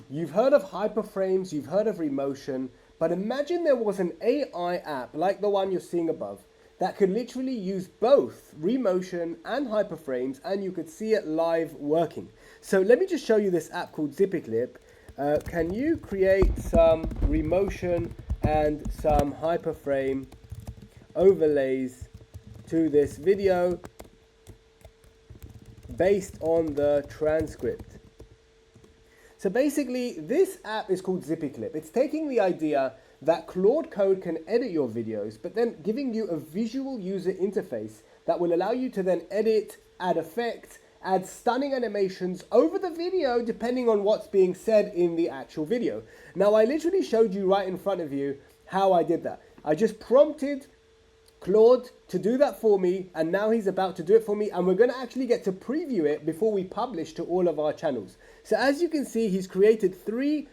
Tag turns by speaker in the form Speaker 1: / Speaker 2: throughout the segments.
Speaker 1: You've heard of HyperFrames, you've heard of Remotion, but imagine there was an AI app like the one you're seeing above that could literally use both Remotion and HyperFrames, and you could see it live working. So let me just show you this app called ZippyClip. Can you create some Remotion and some HyperFrame overlays to this video based on the transcript? So basically, this app is called ZippyClip. It's taking the idea that Claude Code can edit your videos, but then giving you a visual user interface that will allow you to then edit, add effects, add stunning animations over the video depending on what's being said in the actual video. Now, I literally showed you right in front of you how I did that. I just prompted Claude to do that for me, and now he's about to do it for me, and we're going to actually get to preview it before we publish to all of our channels. So as you can see, he's created 3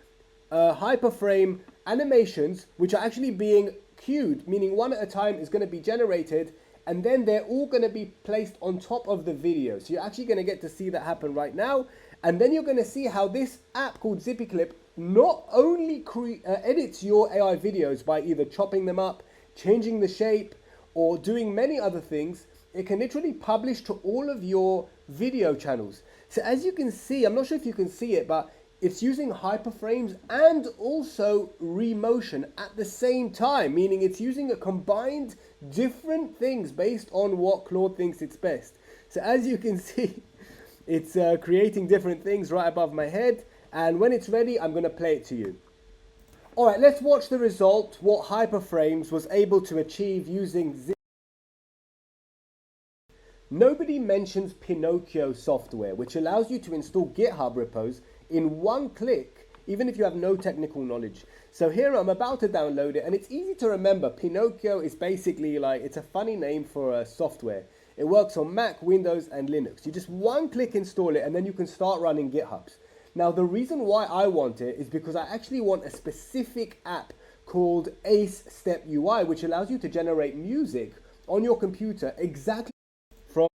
Speaker 1: HyperFrame animations which are actually being queued, meaning one at a time is going to be generated, and then they're all going to be placed on top of the video. So you're actually going to get to see that happen right now, and then you're going to see how this app called ZippyClip not only edits your AI videos by either chopping them up, changing the shape, or doing many other things. It can literally publish to all of your video channels. So as you can see, I'm not sure if you can see it, but it's using HyperFrames and also Remotion at the same time, meaning it's using a combined different things based on what Claude thinks it's best. So as you can see, it's creating different things right above my head, and when it's ready, I'm going to play it to you. All right, let's watch the result, what HyperFrames was able to achieve using Nobody mentions Pinocchio software, which allows you to install GitHub repos in one click, even if you have no technical knowledge. So here I'm about to download it, and it's easy to remember. Pinocchio is basically like, it's a funny name for a software. It works on Mac, Windows, and Linux. You just one click install it, and then you can start running GitHubs. Now, the reason why I want it is because I actually want a specific app called Ace Step UI, which allows you to generate music on your computer exactly from.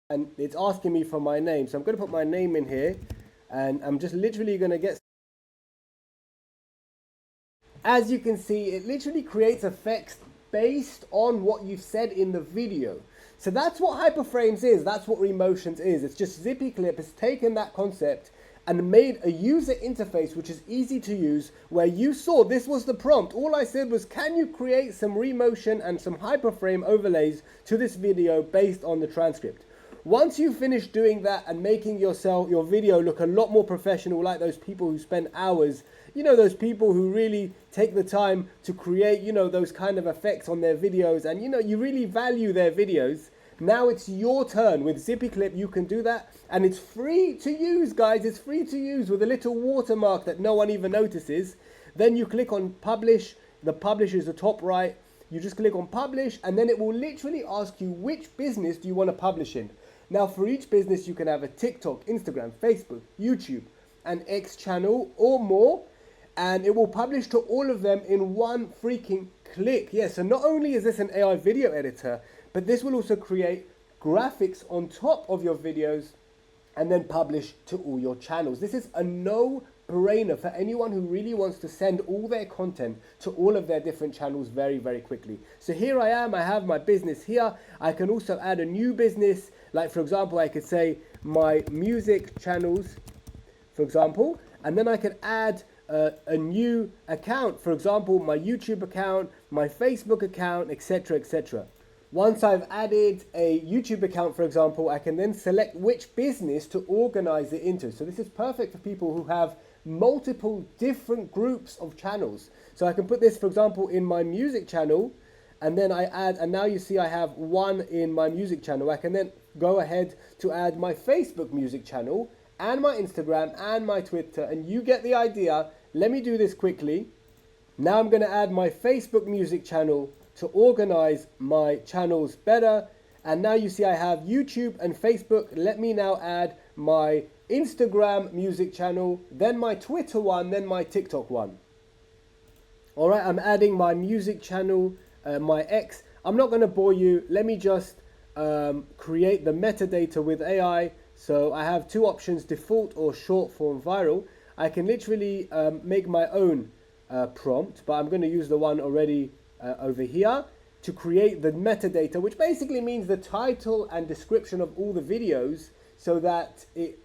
Speaker 1: And it's asking me for my name. So I'm going to put my name in here, and I'm just literally going to get. As you can see, it literally creates effects based on what you've said in the video. So that's what HyperFrames is, that's what Remotions is. It's just ZippyClip has taken that concept and made a user interface which is easy to use, where you saw this was the prompt. All I said was, can you create some Remotion and some HyperFrame overlays to this video based on the transcript? Once you finish doing that and making your video look a lot more professional, like those people who spend hours, you know, those people who really take the time to create, you know, those kind of effects on their videos, and you know, you really value their videos. Now it's your turn. With ZippyClip, you can do that, and it's free to use, guys. It's free to use with a little watermark that no one even notices. Then you click on publish. The publish is the top right. You just click on publish, and then it will literally ask you which business do you want to publish in. Now, for each business, you can have a TikTok, Instagram, Facebook, YouTube, an X channel or more, and it will publish to all of them in one freaking click. Yeah, so not only is this an AI video editor, but this will also create graphics on top of your videos and then publish to all your channels. This is a no-brainer for anyone who really wants to send all their content to all of their different channels very, very quickly. So here I am, I have my business here. I can also add a new business, like for example, I could say my music channels, for example, and then I could add a new account, for example, my YouTube account, my Facebook account, etc., etc. Once I've added a YouTube account, for example, I can then select which business to organize it into. So this is perfect for people who have multiple different groups of channels. So I can put this, for example, in my music channel, and then I add, and now you see I have one in my music channel. I can then go ahead to add my Facebook music channel and my Instagram and my Twitter, and you get the idea. Let me do this quickly. Now I'm going to add my Facebook music channel to organize my channels better. And now you see I have YouTube and Facebook. Let me now add my Instagram music channel, then my Twitter one, then my TikTok one. All right, I'm adding my music channel, my X. I'm not going to bore you. Let me just create the metadata with AI. So I have two options, default or short form viral. I can literally make my own prompt, but I'm going to use the one already over here to create the metadata, which basically means the title and description of all the videos, so that it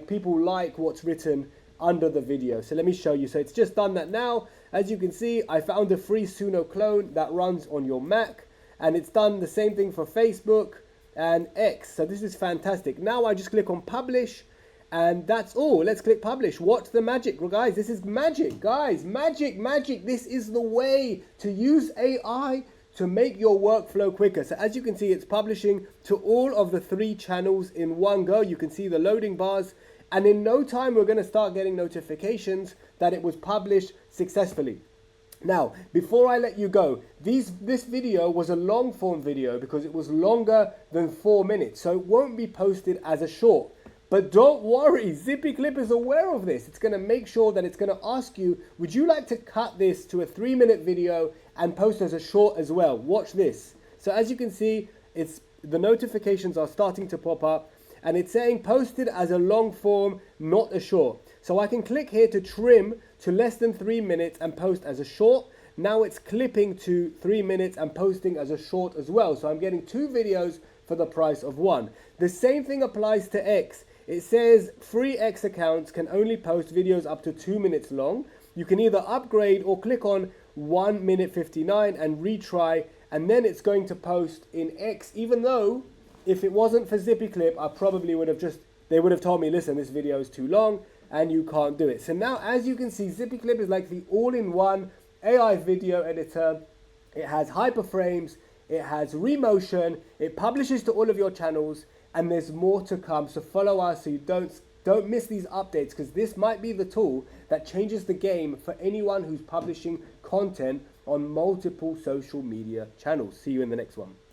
Speaker 1: people like what's written under the video. So let me show you. So it's just done that now. As you can see, I found a free Suno clone that runs on your Mac, and it's done the same thing for Facebook and X. So this is fantastic. Now I just click on publish, and that's all. Let's click publish. Watch the magic, well, guys. This is magic, guys. Magic. This is the way to use AI to make your workflow quicker. So as you can see, it's publishing to all of the 3 channels in one go. You can see the loading bars, and in no time we're going to start getting notifications that it was published successfully. Now, before I let you go, this video was a long form video because it was longer than 4 minutes, so it won't be posted as a short. But don't worry, ZippyClip is aware of this. It's going to make sure that it's going to ask you, would you like to cut this to a 3-minute video and post as a short as well? Watch this. So as you can see, the notifications are starting to pop up, and it's saying posted as a long form, not a short. So I can click here to trim to less than 3 minutes and post as a short. Now it's clipping to 3 minutes and posting as a short as well. So I'm getting 2 videos for the price of 1. The same thing applies to X. It says free X accounts can only post videos up to 2 minutes long. You can either upgrade or click on 1 minute 59 and retry, and then it's going to post in X, even though if it wasn't for ZippyClip, I probably would have they would have told me, listen, this video is too long and you can't do it. So now, as you can see, ZippyClip is like the all-in-one AI video editor. It has HyperFrames, it has Remotion, it publishes to all of your channels, and there's more to come. So follow us so you don't miss these updates, because this might be the tool that changes the game for anyone who's publishing content on multiple social media channels. See you in the next one.